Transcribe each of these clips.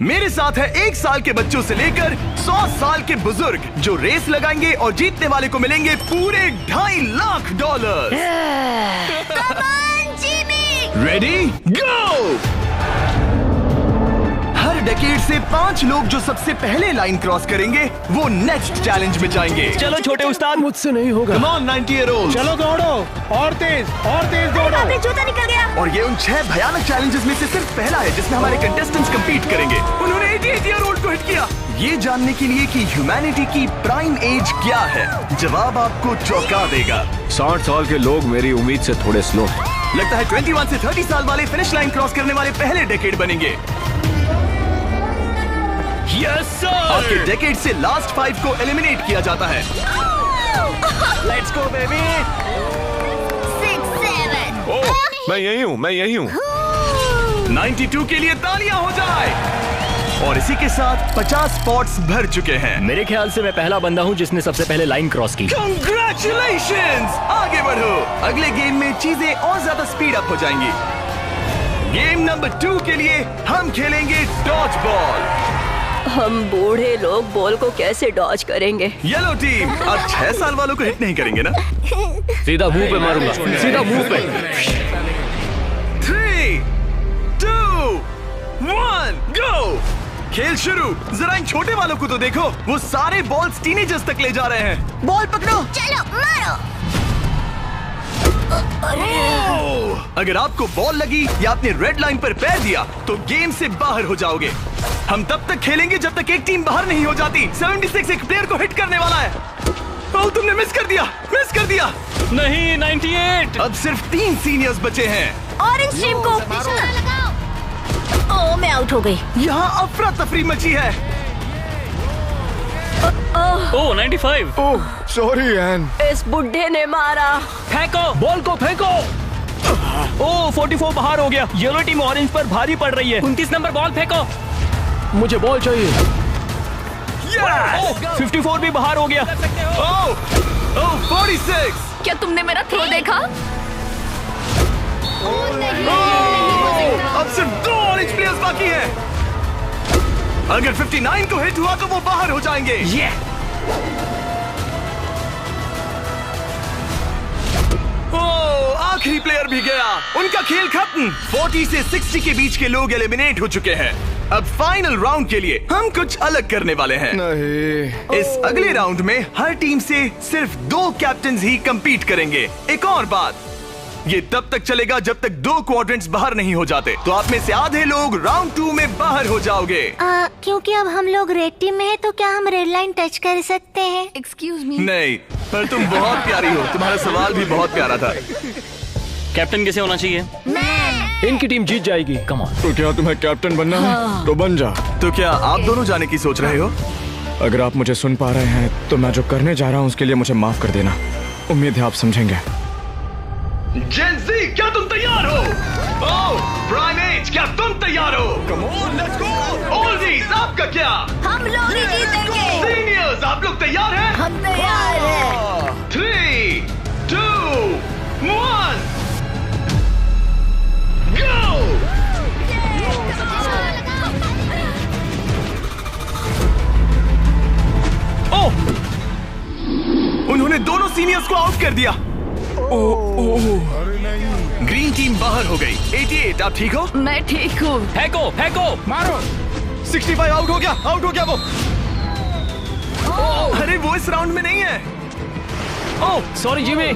मेरे साथ है 1 साल के बच्चों से लेकर 100 साल के बुजुर्ग जो रेस लगाएंगे और जीतने वाले को मिलेंगे पूरे $2.5 लाख। Ready go. हर डेकेड से 5 लोग जो सबसे पहले लाइन क्रॉस करेंगे वो नेक्स्ट चैलेंज में जाएंगे। चलो छोटे उस्ताद, मुझसे नहीं होगा। Come on 90-year-olds। चलो दौड़ो और तेज दौड़ो। जूता निकल गया। और ये उन 6 भयानक चैलेंजेस में से सिर्फ पहला है जिसमें हमारे कंटेस्टेंट्स कंपीट करेंगे। उन्होंने 88-year-old को हिट किया। ये जानने के लिए कि ह्यूमैनिटी की प्राइम एज क्या है, जवाब आपको चौंका देगा। 60 साल के लोग मेरी उम्मीद से थोड़े स्लो। लगता है 21 से 30 साल वाले फिनिश लाइन क्रॉस करने वाले पहले डेकेड बनेंगे। Yes sir. आपके डेकेड से लास्ट 5 को एलिमिनेट किया जाता है। Let's go baby. 6, 7। ओह, मैं यही हूँ। 92 के लिए तालियां हो जाए। और इसी के साथ 50 स्पॉट्स भर चुके हैं। मेरे ख्याल से मैं पहला बंदा हूँ जिसने सबसे पहले लाइन क्रॉस की। Congratulations! आगे बढ़ो। अगले गेम में चीजें और ज्यादा स्पीड अप हो जाएंगी। गेम नंबर 2 के लिए हम खेलेंगे डॉज बॉल। हम बूढ़े लोग बॉल को कैसे डॉज करेंगे? येलो टीम अब 6 साल वालों को हिट नहीं करेंगे ना? सीधा मुंह पे मारूंगा, सीधा मुंह पे। 3, 2, 1, गो। खेल शुरू। जरा इन छोटे वालों को तो देखो, वो सारे बॉल्स टीनेजर्स तक ले जा रहे हैं। बॉल पकड़ो। चलो मारो। अगर आपको बॉल लगी या आपने रेड लाइन पर पैर दिया तो गेम से बाहर हो जाओगे। हम तब तक खेलेंगे जब तक एक टीम बाहर नहीं हो जाती। 76 एक प्लेयर को हिट करने वाला है। ओह, तुमने मिस कर दिया। नहीं, 98। अब सिर्फ 3 सीनियर्स बचे हैं। ऑरेंज टीम को लगाओ। ओह, मैं आउट हो गई। यहाँ अफरा तफरी मची है। ओह 95। ओह सॉरी एन। इस बुड्ढे ने मारा। फेंको बॉल को, फेंको। ओह 44 बाहर हो गया। येलो टीम ऑरेंज पर भारी पड़ रही है। 29 नंबर बॉल फेंको। मुझे बॉल चाहिए। Yes! 54 भी बाहर हो गया। ओह 46। क्या तुमने मेरा थ्रो देखा? अब सिर्फ 2 ऑरेंज प्लेयर्स बाकी हैं। अगर 59 को हिट हुआ तो वो बाहर हो जाएंगे। ओह, आखिरी प्लेयर भी गया। उनका खेल खत्म। 40 से 60 के बीच के लोग एलिमिनेट हो चुके हैं। अब फाइनल राउंड के लिए हम कुछ अलग करने वाले हैं। नहीं। इस अगले राउंड में हर टीम से सिर्फ 2 कैप्टन्स ही कंपीट करेंगे। एक और बात, ये तब तक चलेगा जब तक 2 क्वाड्रेंट्स बाहर नहीं हो जाते। तो आप में से आधे लोग राउंड 2 में बाहर हो जाओगे। क्योंकि अब हम लोग रेड टीम में है तो क्या हम रेड लाइन टच कर सकते हैं? Excuse me. नहीं, पर तुम बहुत प्यारी हो। तुम्हारा सवाल भी बहुत प्यारा था। कैप्टन किसे होना चाहिए? इनकी टीम जीत जाएगी। Come on. तो क्या तुम्हें कैप्टन बनना है? तो बन जा। तो क्या आप दोनों जाने की सोच रहे हो? अगर आप मुझे सुन पा रहे हैं तो मैं जो करने जा रहा हूँ उसके लिए मुझे माफ कर देना। उम्मीद है आप समझेंगे। जेन ज़ी, क्या तुम तैयार हो? ओह, प्राइमेट, क्या तुम तैयार हो? Come on, let's go! Oldies, आपका क्या? हम लोग ही जीतेंगे। सीनियर्स, आप लोग तैयार हैं? हम तैयार हैं। 3, 2, 1, go! ओह! उन्होंने दोनों सीनियर्स को आउट कर दिया। ग्रीन टीम बाहर हो गई। 88, आप ठीक हो? मैं ठीक हूँ। फेंको फेंको। मारो। 65 आउट हो गया वो। अरे वो इस राउंड में नहीं है। Oh sorry Jimmy.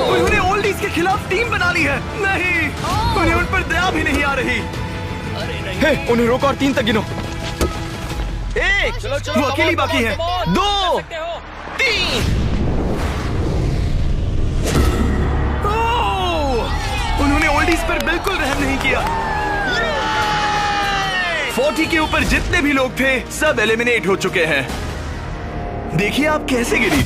उन्होंने ओल्डीज के खिलाफ टीम बना ली है। नहीं, उन्हें उन पर दया भी नहीं आ रही। हे, उन्हें रोको और 3 तक गिनो। 1, वो अकेली बाकी है। 2, 3। उन्होंने ओल्डीज पर बिल्कुल रहम नहीं किया। 40 के ऊपर जितने भी लोग थे सब एलिमिनेट हो चुके हैं। देखिए आप कैसे गिरी,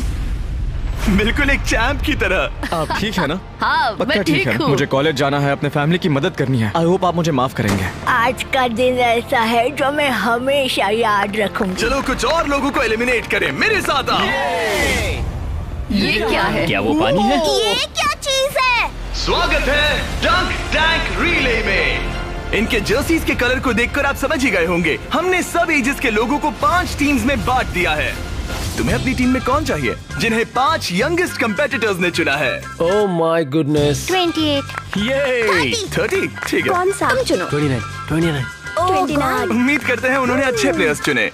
बिल्कुल एक चैंप की तरह। आप ठीक है ना? हाँ, पक्का मैं ठीक है। हूँ। मुझे कॉलेज जाना है, अपने फैमिली की मदद करनी है। आई होप आप मुझे माफ करेंगे। आज का दिन ऐसा है जो मैं हमेशा याद रखूंगी। चलो कुछ और लोगों को एलिमिनेट करें। मेरे साथ आओ। ये क्या है? क्या वो पानी है? ये क्या चीज है? स्वागत है डंक टैंक रिले में। इनके जर्सीज के कलर को देखकर आप समझ ही गए होंगे। हमने सब एजेस के लोगों को 5 टीम्स में बांट दिया है। तुम्हें अपनी टीम में कौन चाहिए? जिन्हें 5 यंगेस्ट कंपेटिटर्स ने चुना है। Oh my goodness. 28। ये 30 ठीक है। कौन सा? तुम चुनो। 29। 29। उम्मीद करते हैं उन्होंने अच्छे प्लेयर्स चुने।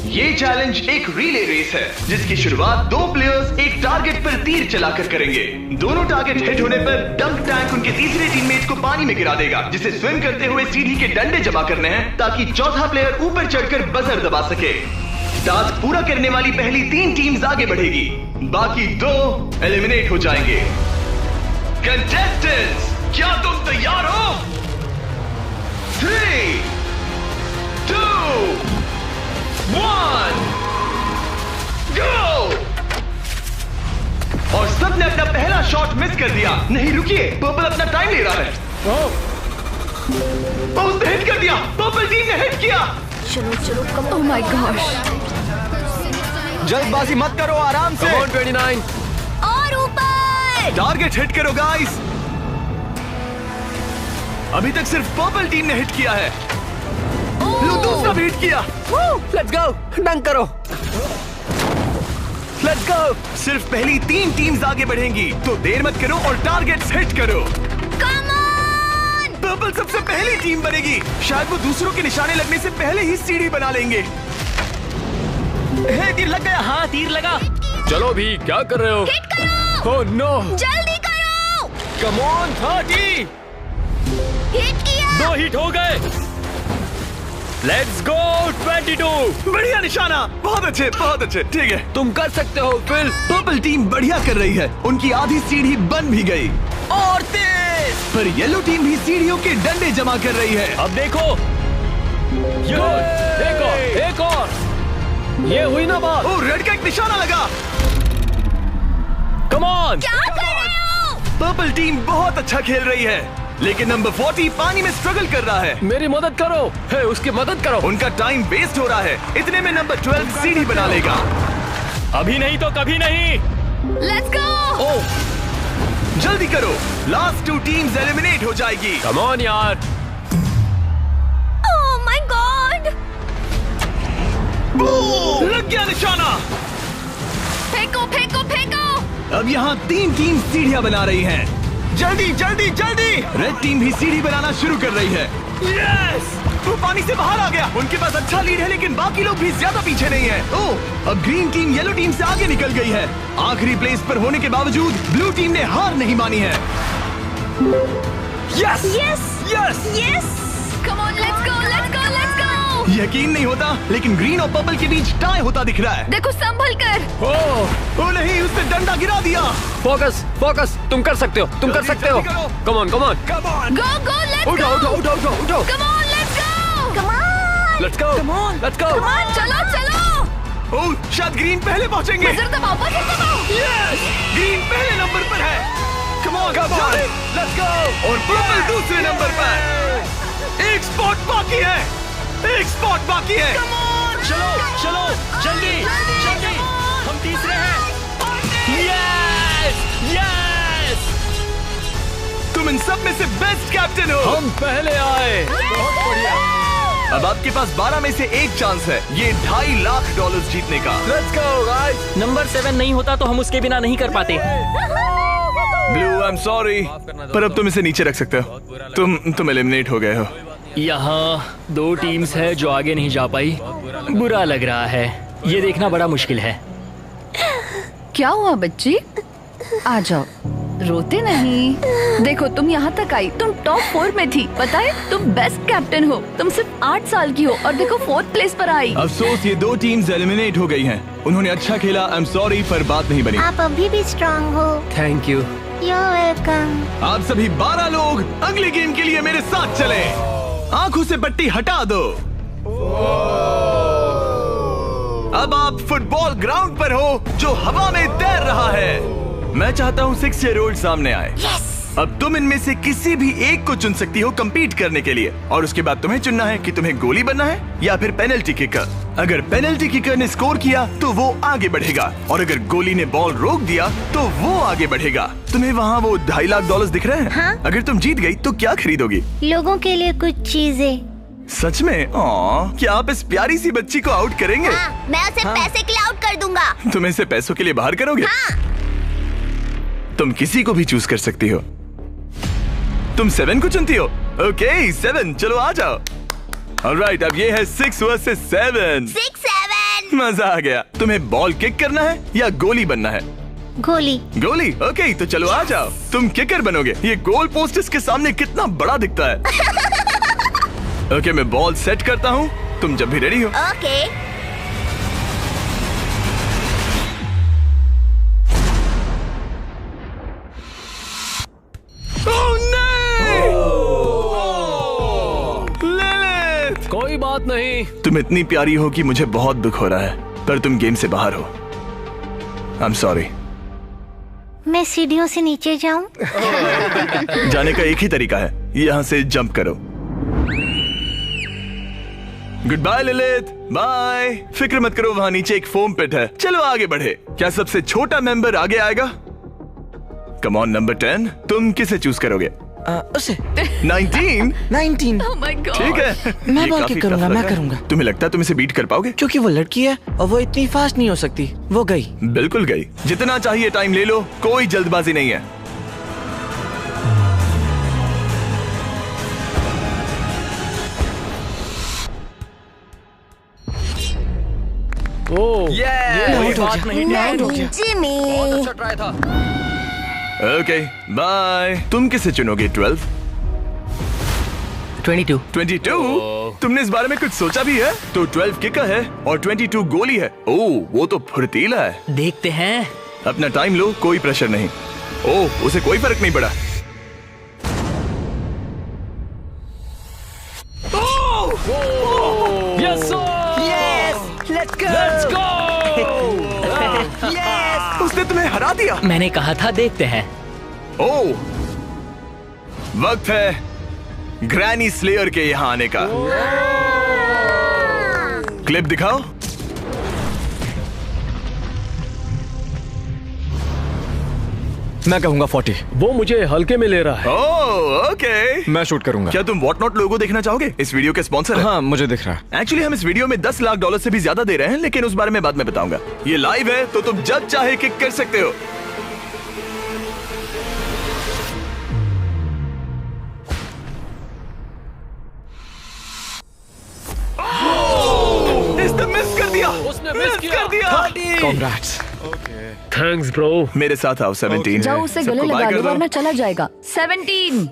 ये चैलेंज एक रिले रेस है जिसकी शुरुआत 2 प्लेयर्स एक टारगेट पर तीर चलाकर करेंगे। दोनों टारगेट हिट होने पर डंक टैंक उनके तीसरे टीममेट को पानी में गिरा देगा, जिसे स्विम करते हुए सीढ़ी के डंडे जमा करने हैं ताकि चौथा प्लेयर ऊपर चढ़कर बजर दबा सके। टास्क पूरा करने वाली पहली 3 टीम्स आगे बढ़ेगी, बाकी 2 एलिमिनेट हो जाएंगे। कंटेस्टेंट्स, क्या तुम तैयार हो? 3, 2, 1, गो! और सबने अपना पहला शॉट मिस कर दिया। नहीं रुकिए, पर्पल अपना टाइम ले रहा है। उसने हिट कर दिया। पर्पल टीम ने हिट किया। चलो चलो कम। Oh my gosh. जल्दबाजी मत करो, आराम से। 29। और ऊपर। टारगेट हिट करो गाइस। अभी तक सिर्फ पर्पल टीम ने हिट किया है। लो, दूसरा भी हिट किया। लेट्स गो, डंक करो। Let's go. सिर्फ पहली 3 टीम्स आगे बढ़ेंगी, तो देर मत करो और टारगेट्स हिट करो। Come on. पर्पल सबसे पहली टीम बनेगी। शायद वो दूसरों के निशाने लगने से पहले ही सीढ़ी बना लेंगे। तीर लग गया। हाँ, तीर लगा। चलो भी, क्या कर रहे हो? हिट करो। Oh no. जल्दी करो। Come on 30। हिट किया। 2 हिट हो गए। Let's go 22। बढ़िया निशाना। बहुत अच्छे। ठीक है, तुम कर सकते हो फिल। पर्पल टीम बढ़िया कर रही है। उनकी आधी सीढ़ी बन भी गई। और तेज। पर येलो टीम भी सीढ़ियों के डंडे जमा कर रही है। अब देखो। एक और। ये हुई ना बात। ओ, रेड का एक निशाना लगा। Come on. क्या कर रहे हो? पर्पल टीम बहुत अच्छा खेल रही है, लेकिन नंबर 40 पानी में स्ट्रगल कर रहा है। मेरी मदद करो। है, उसकी मदद करो। उनका टाइम वेस्ट हो रहा है। इतने में नंबर 12 सीढ़ी बना लेगा। अभी नहीं तो कभी नहीं। Let's go. ओह, जल्दी करो, लास्ट 2 टीम्स एलिमिनेट हो जाएगी। कम ऑन यार। Oh my God. लग गया निशाना। फेंको फेंको फेंको। अब यहाँ 3 टीम सीढ़ियाँ बना रही हैं। जल्दी। रेड टीम भी सीढ़ी बनाना शुरू कर रही है। यस! वो पानी से बाहर आ गया। उनके पास अच्छा लीड है, लेकिन बाकी लोग भी ज्यादा पीछे नहीं है। ओह, अब ग्रीन टीम येलो टीम से आगे निकल गई है। आखिरी प्लेस पर होने के बावजूद ब्लू टीम ने हार नहीं मानी है। Yes! Yes. Come on, let's गो। यकीन नहीं होता, लेकिन ग्रीन और पर्पल के बीच टाई होता दिख रहा है। देखो संभल कर। ओ नहीं, उसने डंडा गिरा दिया। फोकस। तुम कर सकते हो। Come on. Come on. Go let's go. उठो। Come on, let's go. Let's go. चलो। ओह, शायद ग्रीन पहले पहुंचेंगे। बजर दबाओ। यस! ग्रीन पहले नंबर पर है। कम ऑन। लेट्स गो। और पर्पल दूसरे नंबर पर। एक स्पॉट बाकी है। चलो जल्दी। हम तीसरे हैं। यस। तुम इन सब में से बेस्ट कैप्टन हो। हम पहले आए। बहुत बढ़िया। अब आपके पास 12 में से 1 चांस है ये $2.5 लाख जीतने का। Let's go guys. नंबर 7 नहीं होता तो हम उसके बिना नहीं कर पाते। ब्लू, आई एम सॉरी, पर अब तुम इसे नीचे रख सकते हो। तुम एलिमिनेट हो गए हो। यहाँ 2 टीम्स है जो आगे नहीं जा पाई। बुरा लग रहा है। ये देखना बड़ा मुश्किल है। क्या हुआ बच्ची? आ जाओ, रोते नहीं। देखो तुम यहाँ तक आई, तुम टॉप 4 में थी। पता है तुम बेस्ट कैप्टन हो। तुम सिर्फ 8 साल की हो और देखो 4th प्लेस पर आई। अफसोस, ये 2 टीम्स एलिमिनेट हो गई हैं। उन्होंने अच्छा खेला, आई एम सॉरी, पर बात नहीं बनी। आप अभी भी स्ट्रांग हो। Thank you. You're welcome। आप सभी 12 लोग अगले गेम के लिए मेरे साथ चले। आंखों से पट्टी हटा दो। अब आप फुटबॉल ग्राउंड पर हो जो हवा में तैर रहा है। मैं चाहता हूँ 6 ईयर ओल्ड सामने आए। अब तुम इनमें से किसी भी एक को चुन सकती हो compete करने के लिए, और उसके बाद तुम्हें चुनना है कि तुम्हें गोली बनना है या फिर पेनल्टी किकर। अगर पेनल्टी किकर ने स्कोर किया तो वो आगे बढ़ेगा, और अगर गोली ने बॉल रोक दिया तो वो आगे बढ़ेगा। तुम्हें वहाँ वो $2.5 लाख दिख रहे हैं? हाँ? अगर तुम जीत गई तो क्या खरीदोगी? लोगों के लिए कुछ चीजें। सच में? क्या आप इस प्यारी सी बच्ची को आउट करेंगे? हाँ, मैं उसे पैसे के लिए आउट कर दूंगा। तुम इसे पैसों के लिए बाहर करोगे? हाँ। तुम किसी को भी चूज कर सकती हो। तुम 7 को चुनती हो? ओके 7, चलो आ जाओ। ऑलराइट, अब ये है 6 वर्सेस 7। 6-7। मजा आ गया। तुम्हें बॉल किक करना है या गोली बनना है? गोली। गोली? ओके, तो चलो आ जाओ। तुम किकर बनोगे। ये गोल पोस्ट इसके सामने कितना बड़ा दिखता है। ओके, मैं बॉल सेट करता हूँ, तुम जब भी रेडी हो। ओके। लिलिथ! कोई बात नहीं। तुम इतनी प्यारी हो कि मुझे बहुत दुख हो रहा है, पर तुम गेम से बाहर हो। I am sorry. मैं सीढ़ियों से नीचे जाऊं? जाने का एक ही तरीका है, यहाँ से जंप करो। Good bye Lilith, bye. फिक्र मत करो, वहाँ नीचे एक फोम पिट है। चलो आगे बढ़े। क्या सबसे छोटा मेंबर आगे आएगा? कम ऑन नंबर 10, तुम किसे चूज करोगे? उसे 19? 19। Oh my God. ठीक है, मैं ये बॉल काफी किक करूंगा, tough लग मैं रहा है। करूंगा। तुम्हें लगता है तुम इसे बीट कर पाओगे? क्योंकि वो लड़की है और वो इतनी फास्ट नहीं हो सकती। वो गई। बिल्कुल गई। जितना चाहिए टाइम ले लो, कोई जल्दबाजी नहीं है। ओ Yeah! कोई बात नहीं। जिमी। बहुत अच्छा ट्राई था। Okay bye. तुम किसे चुनोगे? 12? 22। 22? तुमने इस बारे में कुछ सोचा भी है? तो 12 किकर है और 22 गोली है। ओह, वो तो फुर्तीला है। देखते हैं। अपना टाइम लो, कोई प्रेशर नहीं। ओह, उसे कोई फर्क नहीं पड़ा। Yes sir. Let's go. उसने तुम्हें हरा दिया। मैंने कहा था देखते हैं। ओह, वक्त है ग्रैनी स्लेयर के यहाँ आने का। क्लिप दिखाओ। मैं कहूंगा 40। वो मुझे हल्के में ले रहा है। ओह, ओके। मैं शूट करूंगा। क्या तुम व्हाट नॉट लोगो देखना चाहोगे? इस वीडियो के स्पॉन्सर है। हाँ, मुझे दिख रहा है। एक्चुअली हम इस वीडियो में $10 लाख से भी ज्यादा दे रहे हैं, लेकिन उस बारे में बाद में बताऊंगा। ये लाइव है तो तुम जब चाहे किक कर सकते हो। इसने मिस कर दिया। उसने मिस कर दिया। Congrats। Thanks bro. मेरे साथ आओ। 17 जाओ उसे गले सबको लगा बाय लो कर दो। वरना चला जाएगा। 17।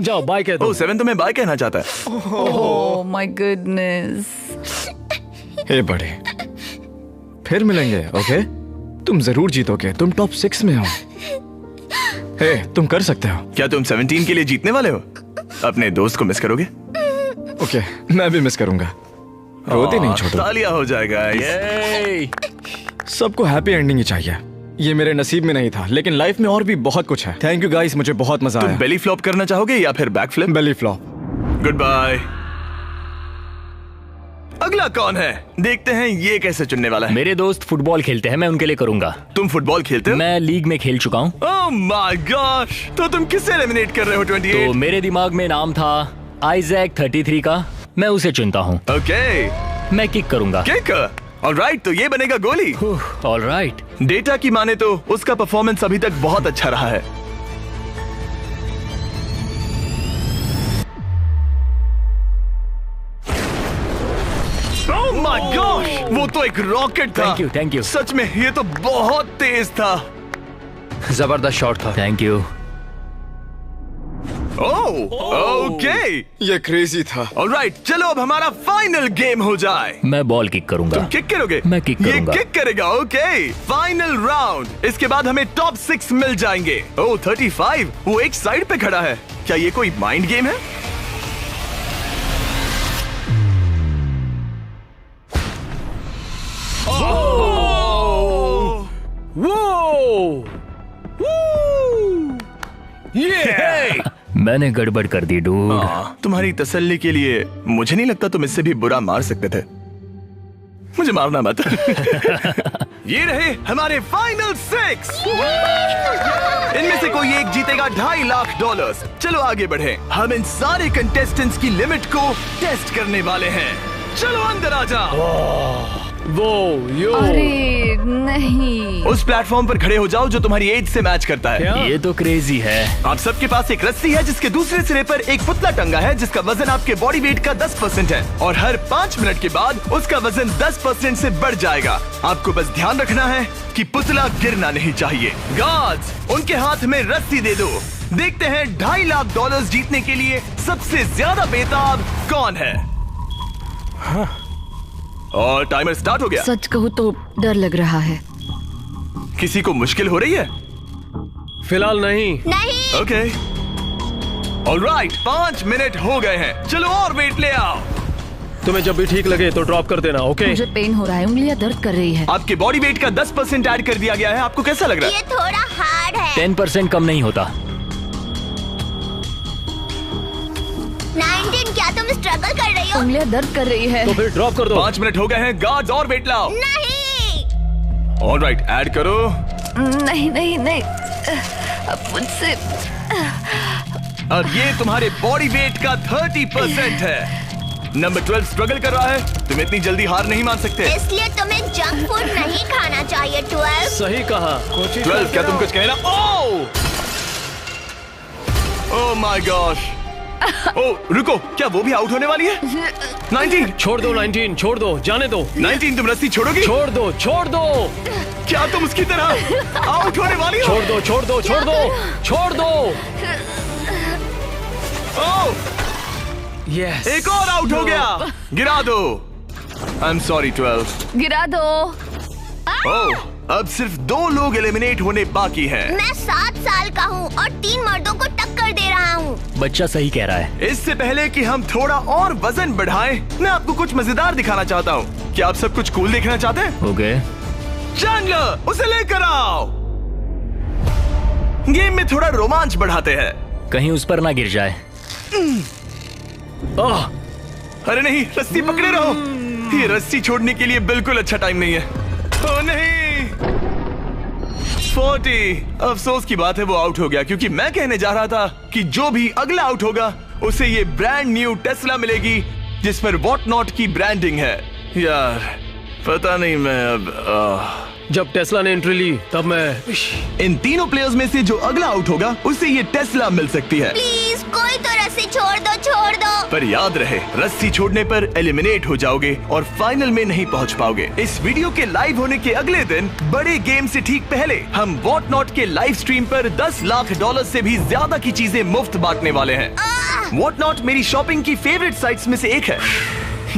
जाओ बाय कह दो। ओह, 7 तुम्हें बाय कहना चाहता है। Oh my goodness. हे बड़े, फिर मिलेंगे। ओके, तुम जरूर जीतोगे। तुम टॉप 6 में हो। हे, तुम कर सकते हो। क्या तुम 17 के लिए जीतने वाले हो? अपने दोस्त को मिस करोगे? ओके, मैं भी मिस करूंगा। रोते नहीं छोटू। तालियां हो जाएगा। ये सबको हैप्पी एंडिंग ही चाहिए। ये मेरे नसीब में नहीं था, लेकिन लाइफ में और भी बहुत कुछ है। थैंक यू गाइस, मुझे बहुत मजा तुम आया। बेली फ्लॉप करना चाहोगे या फिर back flip? Belly flop. Good bye. अगला कौन है? देखते हैं ये कैसे चुनने वाला है। मेरे दोस्त फुटबॉल खेलते हैं, मैं उनके लिए करूंगा। तुम फुटबॉल खेलते हो? मैं लीग में खेल चुका हूँ। ओह माय गॉश, तो तुम किसे एलिमिनेट कर रहे हो? 28? तो मेरे दिमाग में नाम था आइजैक 33 का। मैं उसे चुनता हूँ। ओके, मैं किक करूंगा। किक। ऑलराइट, तो ये बनेगा गोली। ऑलराइट। डेटा की माने तो उसका परफॉर्मेंस अभी तक बहुत अच्छा रहा है। ओह माय गॉश, वो तो एक रॉकेट था। Thank you. सच में ये तो बहुत तेज था। जबरदस्त शॉट था। Thank you. Oh, okay. ये क्रेजी था। ऑलराइट, चलो अब हमारा फाइनल गेम हो जाए। मैं बॉल किक करूंगा। तुम किक करोगे? मैं किक करूंगा। ये किक करेगा। Okay, final round. इसके बाद हमें टॉप 6 मिल जाएंगे। ओह 35, वो एक साइड पे खड़ा है। क्या ये कोई माइंड गेम है? वो ये मैंने गड़बड़ कर दी डूड। तुम्हारी तसल्ली के लिए मुझे नहीं लगता तुम इससे भी बुरा मार सकते थे। मुझे मारना मत। ये रहे हमारे फाइनल 6। इनमें से कोई एक जीतेगा $2.5 लाख। चलो आगे बढ़े। हम इन सारे कंटेस्टेंट्स की लिमिट को टेस्ट करने वाले हैं। चलो अंदर आ जाओ। वो यो। अरे नहीं। उस प्लेटफॉर्म पर खड़े हो जाओ जो तुम्हारी एज से मैच करता है। क्या? ये तो क्रेजी है। आप सबके पास एक रस्सी है जिसके दूसरे सिरे पर एक पुतला टंगा है जिसका वजन आपके बॉडी वेट का 10% है और हर 5 मिनट के बाद उसका वजन 10% से बढ़ जाएगा। आपको बस ध्यान रखना है कि पुतला गिरना नहीं चाहिए। गार्ड्स, उनके हाथ में रस्सी दे दो। देखते हैं $2.5 लाख जीतने के लिए सबसे ज्यादा बेताब कौन है। और टाइमर स्टार्ट हो गया। सच कहूँ तो डर लग रहा है। किसी को मुश्किल हो रही है? फिलहाल नहीं। नहीं। ओके ऑलराइट, 5 मिनट हो गए हैं। चलो और वेट ले आओ। तुम्हें जब भी ठीक लगे तो ड्रॉप कर देना, ओके? मुझे पेन हो रहा है, उंगलियां दर्द कर रही है। आपके बॉडी वेट का 10% ऐड कर दिया गया है। आपको कैसा लग रहा है? ये थोड़ा हार्ड है। 10% कम नहीं होता। 19, क्या तुम स्ट्रगल कर रही हो? उंगलियां दर्द कर रही है। तो फिर ड्रॉप कर दो। 5 मिनट हो गए हैं। गार्ड्स और वेट लाओ। नहीं। ऑलराइट, ऐड करो। नहीं नहीं नहीं, अब मुझसे। अब ये तुम्हारे बॉडी वेट का 30% है। नंबर 12 स्ट्रगल कर रहा है। तुम इतनी जल्दी हार नहीं मान सकते। इसलिए तुम्हें जंक फूड नहीं खाना चाहिए। 12। सही कहा। 12, क्या तुम कुछ कहना? Oh my gosh. ओह रुको, क्या वो भी आउट होने वाली है? 19। छोड़ दो 19, छोड़ दो, जाने दो। 19, तुम रस्सी छोड़ोगी? छोड़ दो, छोड़ दो। क्या तुम उसकी तरह आउट होने वाली हो? छोड़ दो, छोड़ दो, छोड़ दो, छोड़ दो। ओह, यस। एक और आउट हो गया। गिरा दो। I am sorry 12। गिरा दो। ओह, अब सिर्फ 2 लोग एलिमिनेट होने बाकी हैं। मैं 7 साल का हूँ और 3 मर्दों को टक्कर दे रहा हूँ। बच्चा सही कह रहा है। इससे पहले कि हम थोड़ा और वजन बढ़ाएं, मैं आपको कुछ मजेदार दिखाना चाहता हूँ। क्या आप सब कुछ कूल देखना चाहते हैं? ओके। चैंडलर, उसे लेकर आओ। गेम में थोड़ा रोमांच बढ़ाते हैं। कहीं उस पर ना गिर जाए। अरे नहीं, रस्सी पकड़े रहो। ये रस्सी छोड़ने के लिए बिल्कुल अच्छा टाइम नहीं है। ओह नहीं, 40। अफसोस की बात है वो आउट हो गया, क्योंकि मैं कहने जा रहा था कि जो भी अगला आउट होगा उसे ये ब्रांड न्यू टेस्ला मिलेगी जिस पर वॉट नॉट की ब्रांडिंग है। यार पता नहीं, मैं अब जब टेस्ला ने एंट्री ली तब मैं। इन तीनों प्लेयर्स में से जो अगला आउट होगा उसे ये टेस्ला मिल सकती है। प्लीज कोई तो रस्सी छोड़ दो, छोड़ दो। पर याद रहे, रस्सी छोड़ने पर एलिमिनेट हो जाओगे और फाइनल में नहीं पहुंच पाओगे। इस वीडियो के लाइव होने के अगले दिन, बड़े गेम से ठीक पहले, हम वॉट नॉट के लाइव स्ट्रीम पर $10 लाख से भी ज्यादा की चीजें मुफ्त बांटने वाले हैं। वॉट नॉट मेरी शॉपिंग की फेवरेट साइट्स में से एक है।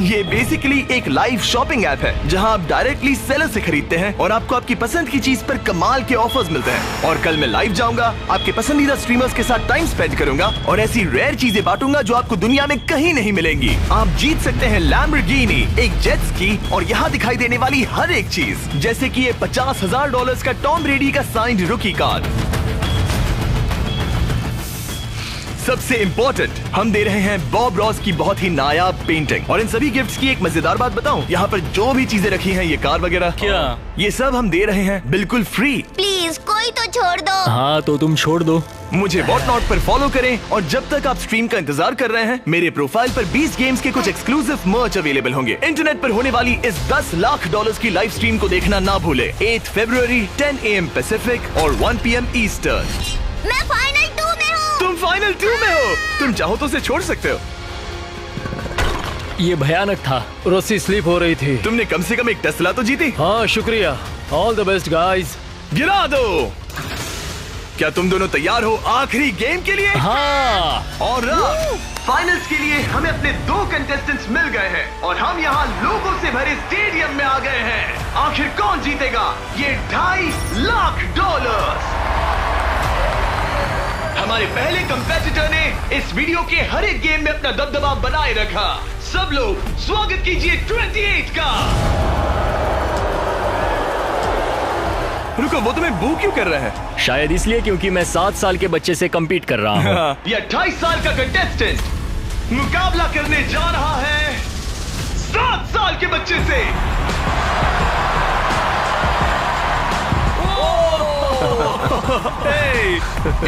ये बेसिकली एक लाइव शॉपिंग ऐप है जहां आप डायरेक्टली सेलर से खरीदते हैं और आपको आपकी पसंद की चीज पर कमाल के ऑफर्स मिलते हैं। और कल मैं लाइव जाऊंगा, आपके पसंदीदा स्ट्रीमर्स के साथ टाइम स्पेंड करूंगा और ऐसी रेयर चीजें बांटूंगा जो आपको दुनिया में कहीं नहीं मिलेंगी। आप जीत सकते हैं लैम्बोर्गिनी, एक जेट स्की और यहाँ दिखाई देने वाली हर एक चीज, जैसे कि ये $50,000 का टॉम ब्रेडी का साइंड रुकी कार्ड। सबसे इम्पोर्टेंट, हम दे रहे हैं बॉब रॉस की बहुत ही नायाब पेंटिंग। और इन सभी गिफ्ट्स की एक मजेदार बात बताऊं, यहाँ पर जो भी चीजें रखी हैं, ये कार वगैरह, क्या ये सब हम दे रहे हैं बिल्कुल फ्री। प्लीज कोई तो छोड़ दो। हाँ तो तुम छोड़ दो। मुझे वॉट नॉट पर फॉलो करें और जब तक आप स्ट्रीम का इंतजार कर रहे हैं, मेरे प्रोफाइल पर 20 गेम्स के कुछ एक्सक्लूसिव मर्च अवेलेबल होंगे। इंटरनेट पर होने वाली इस $10 लाख की लाइव स्ट्रीम को देखना ना भूले। 8 फरवरी 10 AM पैसिफिक और 1 PM ईस्टर्न। मैं फाइनल 2 में हूँ। तुम फाइनल 2 में हो। तुम चाहो तो उसे छोड़ सकते हो। ये भयानक था। रस्सी स्लिप हो रही थी। तुमने कम से कम एक टेस्ला तो जीती। हाँ शुक्रिया। All the best guys. गिरा दो। क्या तुम दोनों तैयार हो आखिरी गेम के लिए? हाँ। और फाइनल्स के लिए हमें अपने 2 कंटेस्टेंट्स मिल गए हैं और हम यहाँ लोगों से भरे स्टेडियम में आ गए हैं। आखिर कौन जीतेगा ये $2.5 लाख? हमारे पहले कंपेटिटर ने इस वीडियो के हर एक गेम में अपना दबदबा बनाए रखा। सब लोग स्वागत कीजिए 28 का। रुको, वो तुम्हें बू क्यों कर रहे हैं? शायद इसलिए क्योंकि मैं 7 साल के बच्चे से कम्पीट कर रहा हूँ। ये 28 साल का कंटेस्टेंट मुकाबला करने जा रहा है 7 साल के बच्चे से।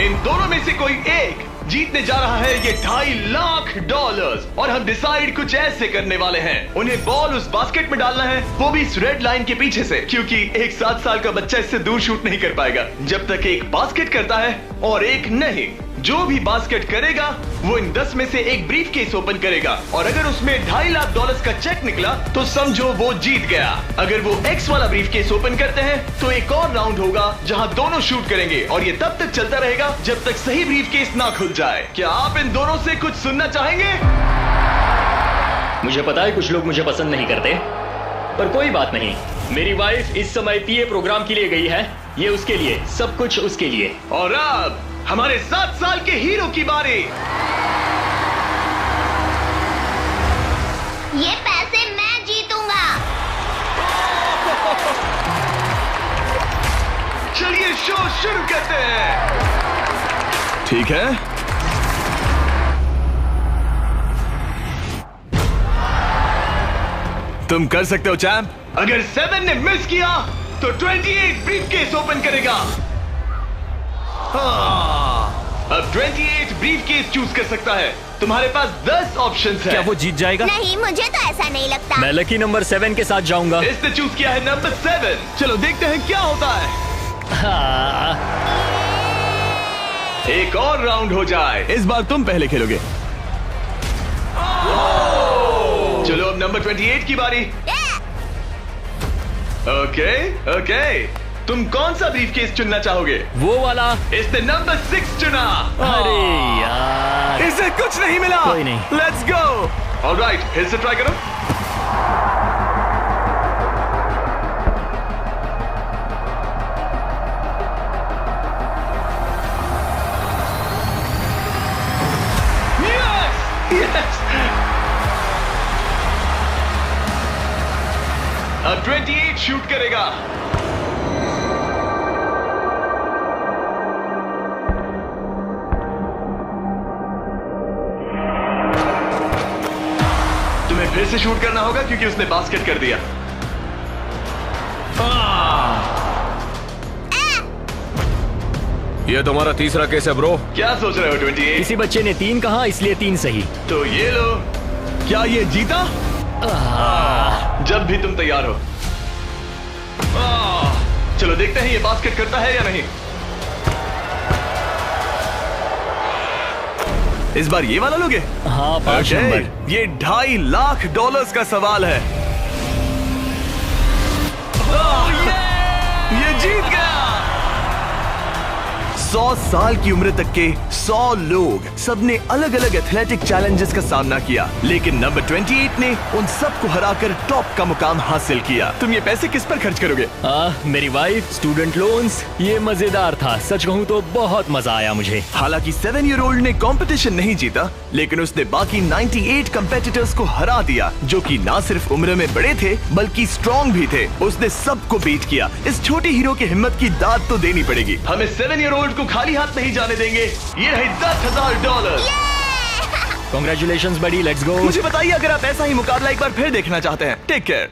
इन दोनों में से कोई एक जीतने जा रहा है ये $2.5 लाख और हम डिसाइड कुछ ऐसे करने वाले हैं। उन्हें बॉल उस बास्केट में डालना है, वो भी इस रेड लाइन के पीछे से, क्योंकि एक 7 साल का बच्चा इससे दूर शूट नहीं कर पाएगा जब तक एक बास्केट करता है और एक नहीं। जो भी बास्केट करेगा वो इन 10 में से एक ब्रीफ केस ओपन करेगा और अगर उसमें $2.5 लाख का चेक निकला तो समझो वो जीत गया। अगर वो एक्स वाला ब्रीफ केस ओपन करते हैं तो एक और राउंड होगा जहां दोनों शूट करेंगे और ये तब तक चलता रहेगा जब तक सही ब्रीफ केस ना खुल जाए। क्या आप इन दोनों से कुछ सुनना चाहेंगे? मुझे पता है कुछ लोग मुझे पसंद नहीं करते, पर कोई बात नहीं। मेरी वाइफ इस समय पीए प्रोग्राम के लिए गई है, ये उसके लिए, सब कुछ उसके लिए। और अब हमारे 7 साल के हीरो की बारी। ये पैसे मैं जीतूंगा। चलिए शो शुरू करते हैं। ठीक है, तुम कर सकते हो चैंप। अगर 7 ने मिस किया तो 28 ब्रीफकेस ओपन करेगा। अब 28 ब्रीफकेस चूज कर सकता है। तुम्हारे पास 10 ऑप्शंस हैं। क्या वो जीत जाएगा? नहीं, मुझे तो ऐसा नहीं लगता। मैं लकी नंबर 7 के साथ जाऊंगा। इसने चूज किया है नंबर 7। चलो देखते हैं क्या होता है। एक और राउंड हो जाए। इस बार तुम पहले खेलोगे। चलो अब नंबर 28 की बारी। ओके, तुम कौन सा ब्रीफकेस चुनना चाहोगे? वो वाला। इसने नंबर 6 चुना। अरे यार, इसे कुछ नहीं मिला। कोई नहीं। Let's go. ऑलराइट, फिर से ट्राई करो। Yes! अब 28 शूट करेगा। तुम्हें फिर से शूट करना होगा क्योंकि उसने बास्केट कर दिया। ये तुम्हारा तीसरा केस है ब्रो। क्या सोच रहे हो 28? किसी बच्चे ने 3 कहा इसलिए 3 सही। तो ये लो। क्या ये जीता? जब भी तुम तैयार हो। चलो देखते हैं ये बास्केट करता है या नहीं। इस बार ये वाला लोगे? हाँ, 5 नंबर। ये $2.5 लाख का सवाल है। ये जीत गया। 100 साल की उम्र तक के 100 लोग, सबने अलग अलग एथलेटिक चैलेंजेस का सामना किया, लेकिन नंबर 28 ने उन सबको हराकर टॉप का मुकाम हासिल किया। तुम ये पैसे किस पर खर्च करोगे? मेरी वाइफ, स्टूडेंट लोन्स। ये मजेदार था, सच कहूँ तो बहुत मजा आया मुझे। हालांकि 7-year-old ने कंपटीशन नहीं जीता, लेकिन उसने बाकी 98 कंपेटिटर्स को हरा दिया, जो कि ना सिर्फ उम्र में बड़े थे बल्कि स्ट्रॉन्ग भी थे। उसने सबको बीट किया। इस छोटे हीरो की हिम्मत की दाद तो देनी पड़ेगी। हमें 7-year-old को खाली हाथ नहीं जाने देंगे। ये रहे $10,000। Congratulations buddy, let's go। मुझे बताइए अगर आप ऐसा ही मुकाबला एक बार फिर देखना चाहते हैं। Take care.